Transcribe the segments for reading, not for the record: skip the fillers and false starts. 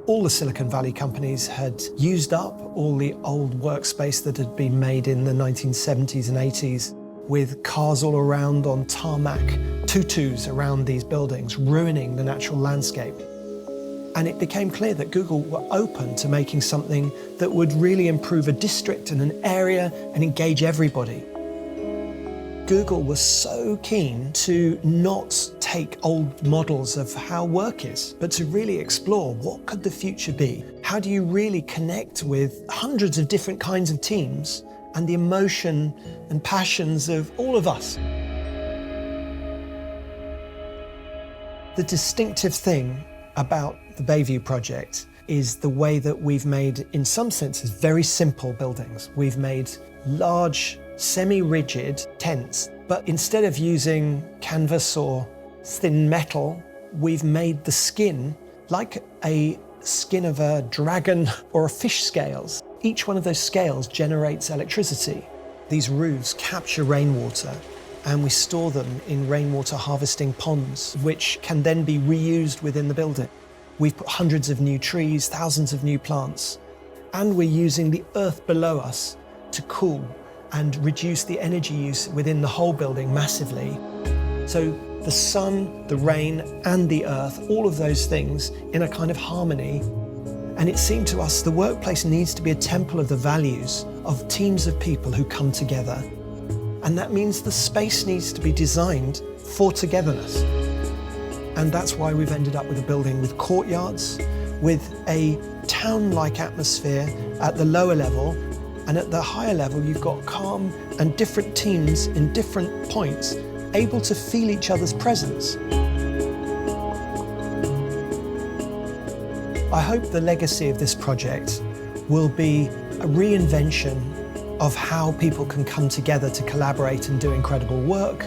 All the Silicon Valley companies had used up all the old workspace that had been made in the 1970s and 80s, with cars all around on tarmac, tutus around these buildings, ruining the natural landscape. And it became clear that Google were open to making something that would really improve a district and an area and engage everybody. Google was so keen to not take old models of how work is, but to really explore what could the future be? How do you really connect with hundreds of different kinds of teams and the emotion and passions of all of us? The distinctive thing about the Bayview project is the way that we've made, in some senses, very simple buildings. We've made large, semi-rigid tents, but instead of using canvas or thin metal, we've made the skin like a skin of a dragon or a fish scales. Each one of those scales generates electricity. These roofs capture rainwater, and we store them in rainwater harvesting ponds, which can then be reused within the building. We've put hundreds of new trees, thousands of new plants, and we're using the earth below us to cool and reduce the energy use within the whole building massively. So the sun, the rain, and the earth, all of those things in a kind of harmony. And it seemed to us the workplace needs to be a temple of the values of teams of people who come together. And that means the space needs to be designed for togetherness. And that's why we've ended up with a building with courtyards, with a town-like atmosphere at the lower level, and at the higher level you've got calm and different teams in different points able to feel each other's presence. I hope the legacy of this project will be a reinvention of how people can come together to collaborate and do incredible work,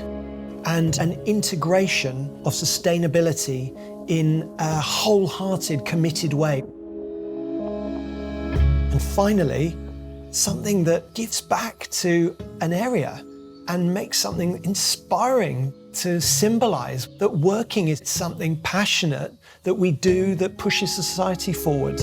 and an integration of sustainability in a wholehearted, committed way. And finally, something that gives back to an area and makes something inspiring to symbolize that working is something passionate that we do that pushes society forward.